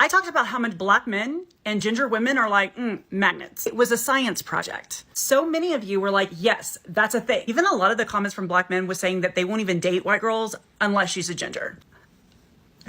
I talked about how much black men and ginger women are like magnets. It was a science project. So many of you were like, yes, that's a thing. Even a lot of the comments from black men was saying that they won't even date white girls unless she's a ginger.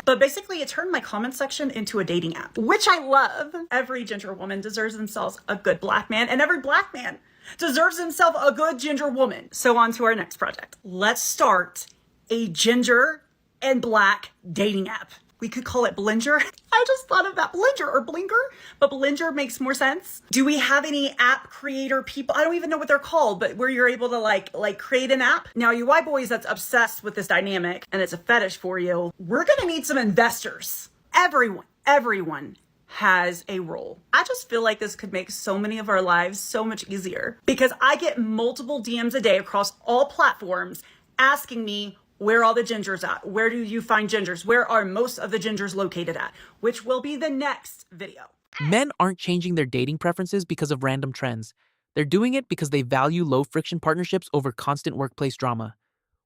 But basically it turned my comment section into a dating app, which I love. Every ginger woman deserves themselves a good black man, and every black man deserves himself a good ginger woman. So on to our next project. Let's start a ginger and black dating app. We could call it Blinger. I just thought of that, Blinger or Blinker, but Blinger makes more sense. Do we have any app creator people? I don't even know what they're called, but where you're able to like create an app. Now you white boys that's obsessed with this dynamic and it's a fetish for you, we're gonna need some investors. Everyone has a role. I just feel like this could make so many of our lives so much easier because I get multiple DMs a day across all platforms asking me, where are all the gingers at? Where do you find gingers? Where are most of the gingers located at? Which will be the next video. Men aren't changing their dating preferences because of random trends. They're doing it because they value low-friction partnerships over constant workplace drama.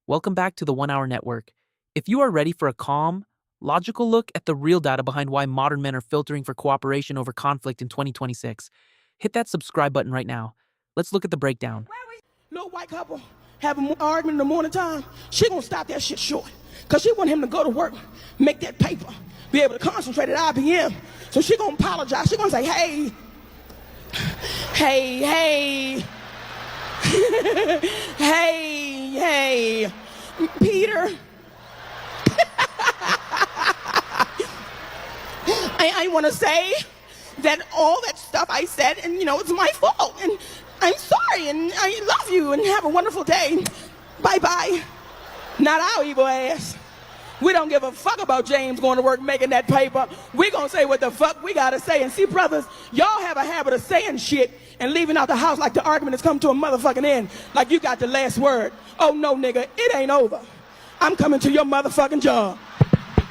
Welcome back to the 1 Hour Network. If you are ready for a calm, logical look at the real data behind why modern men are filtering for cooperation over conflict in 2026, hit that subscribe button right now. Let's look at the breakdown. Little white couple have an argument in the morning time, she gonna stop that shit short. Cause she want him to go to work, make that paper, be able to concentrate at IBM. So she gonna apologize. She gonna say, hey, hey, Peter. I wanna say that all that stuff I said, and you know, it's my fault. And I'm sorry, and I love you, and have a wonderful day. Bye-bye. Not our evil ass. We don't give a fuck about James going to work making that paper. We gonna say what the fuck we gotta say. And see, brothers, y'all have a habit of saying shit and leaving out the house like the argument has come to a motherfucking end. Like you got the last word. Oh, no, nigga, it ain't over. I'm coming to your motherfucking job.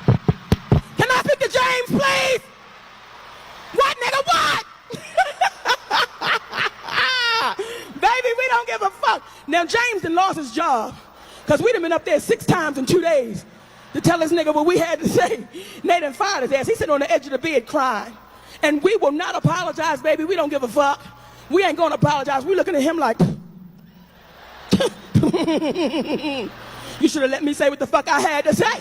Can I speak to James, please? What, nigga, what? Baby, we don't give a fuck. Now, James done lost his job because we done been up there 6 times in 2 days to tell this nigga what we had to say. They done fired his ass. He sitting on the edge of the bed crying. And we will not apologize, baby. We don't give a fuck. We ain't gonna apologize. We looking at him like, you should have let me say what the fuck I had to say.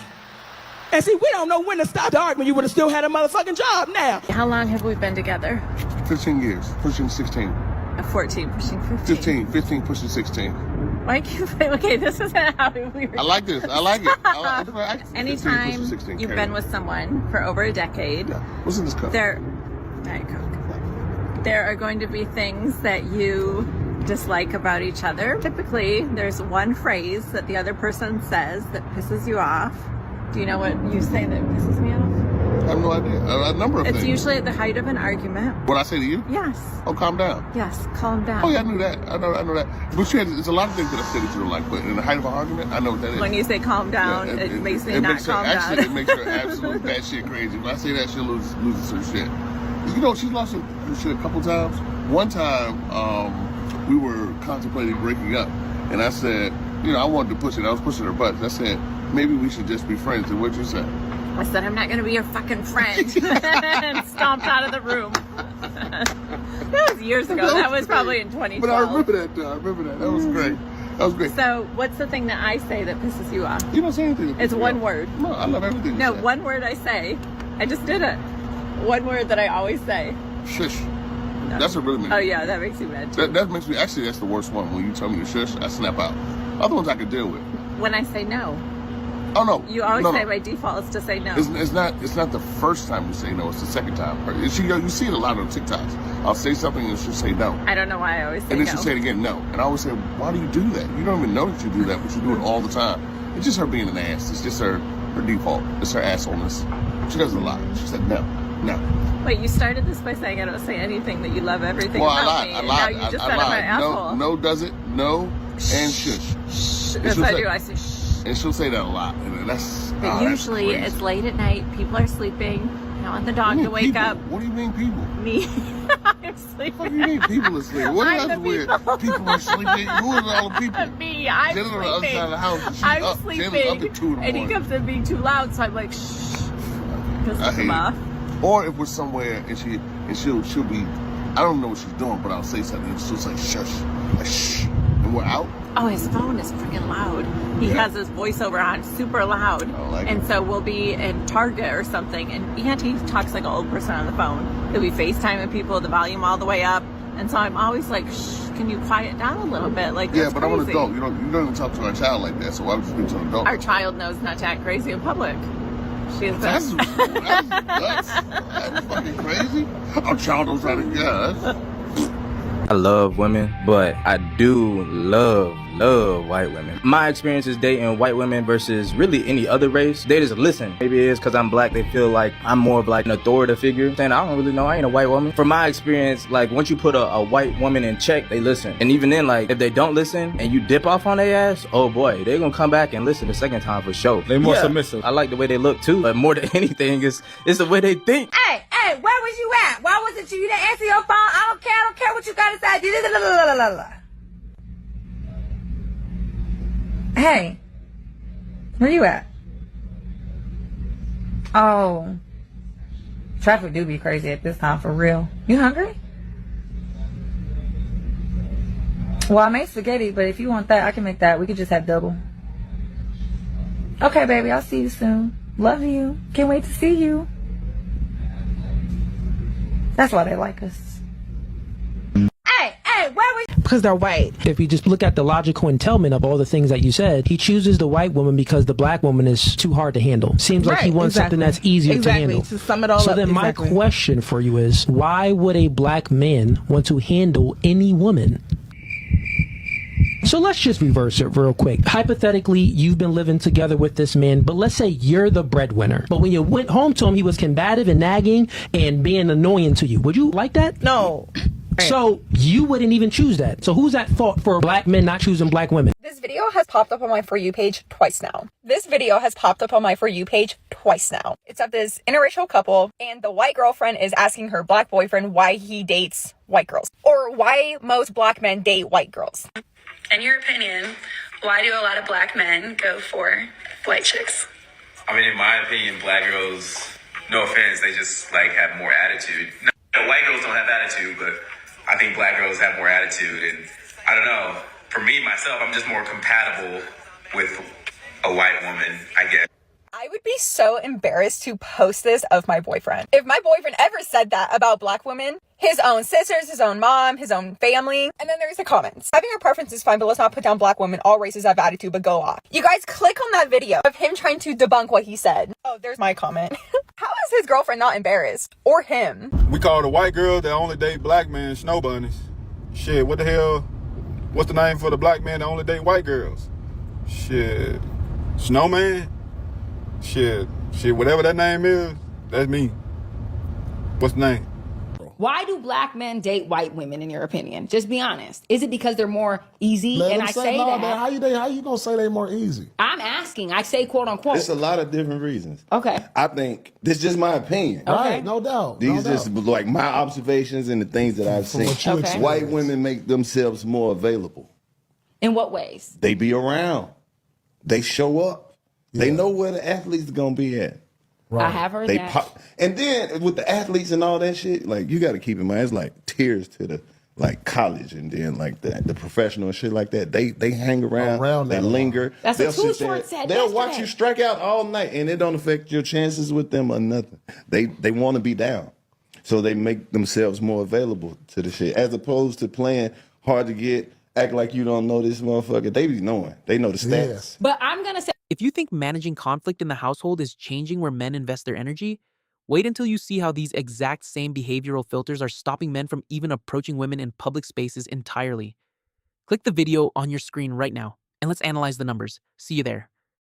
And see, we don't know when to stop the argument. You would have still had a motherfucking job now. How long have we been together? 15 years, pushing 16. 14, pushing 15. 15, pushing 16. Why can't okay, this isn't how we were. I like this. I like it. Anytime 16, you've been with someone for over a decade, yeah. What's in this cup? Diet Coke. There are going to be things that you dislike about each other. Typically, there's one phrase that the other person says that pisses you off. Do you know what you say that pisses me off? I have no idea. A number of things. It's usually at the height of an argument. What I say to you? Yes. Oh, calm down. Yes, calm down. Oh, yeah, I knew that. I know that. But there's a lot of things that I said that you don't like, but in the height of an argument, I know what that is. When you say calm down, yeah, it makes me not calm down. Actually, it makes her absolutely batshit crazy. When I say that, she'll lose her shit. You know, she's lost her shit a couple times. One time, we were contemplating breaking up, and I said, you know, I wanted to push it. I was pushing her buttons. I said, maybe we should just be friends. And what'd you say? I said, I'm not going to be your fucking friend. And stomped out of the room. That was years ago. That was probably in 2012. But I remember that, though. I remember that. That was great. That was great. So, what's the thing that I say that pisses you off? You don't say anything. It's one word. No, I love everything you say. One word I say. I just did it. One word that I always say. Shush. No. That's what really makes me. Oh, yeah, that makes you mad, too. That makes me, actually, that's the worst one. When you tell me to shush, I snap out. Other ones I could deal with. When I say no. Oh, no. You always say by default is to say no. It's not the first time you say no, it's the second time. You see it a lot on TikToks. I'll say something and she'll say no. I don't know why I always say no. And then she'll say it again, no. And I always say, why do you do that? You don't even know that you do that, but you do it all the time. It's just her being an ass. It's just her default. It's her assholeness. She does it a lot. She said no. Wait, you started this by saying I don't say anything, that you love everything well, about me. I lied. Now you just I said lied. I'm an asshole. No does it. No and shush. That's what I do. I say shh. And she'll say that a lot. And that's But usually it's late at night. People are sleeping. I don't want the dog to wake people? up. What do you mean people? Me. I'm sleeping. What do you mean people are sleeping? What is that weird? People are sleeping. Who are all the people? Me. I'm Jenna's sleeping. on the other side of the house. And she's I'm up. sleeping. Jenna's up at 2 in the morning. And he comes in being too loud, so I'm like, shh. Pisses him off. Or if we're somewhere and she'll be, I don't know what she's doing, but I'll say something and she'll say shush, like shh, and we're out. Oh, his phone is freaking loud. He has his voiceover on super loud. And so we'll be in Target or something, and Auntie talks like an old person on the phone. He'll be FaceTiming people, the volume all the way up. And so I'm always like, shh, can you quiet down a little bit? Like, Yeah, that's but crazy. I'm an adult. You don't talk to our child like that, so why would you speak to an adult? Our child knows not to act crazy in public. She's That's nuts. That's fucking crazy. Our child knows how to guess. I love women, but I do love white women. My experience is dating white women versus really any other race. They just listen. Maybe it is because I'm black, they feel like I'm more of like an authoritative figure. Saying I don't really know, I ain't a white woman. From my experience, like once you put a white woman in check, they listen. And even then, like if they don't listen and you dip off on their ass, oh boy, they're gonna come back and listen the second time for sure. They more submissive. I like the way they look too, but more than anything, it's the way they think. Hey, where was you at? Why wasn't you? You didn't answer your phone. I don't care what you got to say. Hey, where you at? Oh, traffic do be crazy at this time, for real. You hungry? Well, I made spaghetti, but if you want that, I can make that. We could just have double. Okay, baby, I'll see you soon. Love you. Can't wait to see you. That's why they like us. Hey, where was Because they're white. If you just look at the logical entailment of all the things that you said, he chooses the white woman because the black woman is too hard to handle. Seems like he wants something that's easier to handle. To sum it all So up, then my question for you is, why would a black man want to handle any woman? So let's just reverse it real quick. Hypothetically, you've been living together with this man, but let's say you're the breadwinner. But when you went home to him, he was combative and nagging and being annoying to you. Would you like that? No. So you wouldn't even choose that. So who's at fault for black men not choosing black women? This video has popped up on my For You page twice now. It's of this interracial couple, and the white girlfriend is asking her black boyfriend why he dates white girls, or why most black men date white girls. In your opinion, why do a lot of black men go for white chicks? I mean, in my opinion, black girls, no offense, they just like have more attitude. No, white girls don't have attitude, but I think black girls have more attitude. And I don't know, for me, myself, I'm just more compatible with a white woman, I guess. I would be so embarrassed to post this of my boyfriend. If my boyfriend ever said that about black women, his own sisters, his own mom, his own family. And then there's the comments. Having a preference is fine, but let's not put down black women. All races have attitude, but go off. You guys click on that video of him trying to debunk what he said. Oh, there's my comment. How is his girlfriend not embarrassed? Or him? We call the white girl that only date black men snow bunnies. Shit, what the hell? What's the name for the black men that only date white girls? Shit, snowman? Shit, whatever that name is, that's me. What's the name? Why do black men date white women, in your opinion? Just be honest. Is it because they're more easy? Let and them I say no, that. Man, how you gonna say they more easy? I'm asking. I say quote unquote. It's a lot of different reasons. Okay. I think this is just my opinion. Right, no doubt. These just like my observations and the things that I've seen. Okay. White women make themselves more available. In what ways? They be around. They show up. Yeah. They know where the athletes are gonna be at. Right. I have heard they that. Pop, and then with the athletes and all that shit, like you got to keep in mind, it's like tiers to the like college, and then like the professional and shit like that. They hang around they linger. That's what Too Short said. They'll watch you strike out all night, and it don't affect your chances with them or nothing. They want to be down, so they make themselves more available to the shit, as opposed to playing hard to get. Act like you don't know this motherfucker. They be knowing. They know the stats. Yes. But I'm gonna say, If you think managing conflict in the household is changing where men invest their energy, wait until you see how these exact same behavioral filters are stopping men from even approaching women in public spaces entirely. Click the video on your screen right now, and let's analyze the numbers. See you there.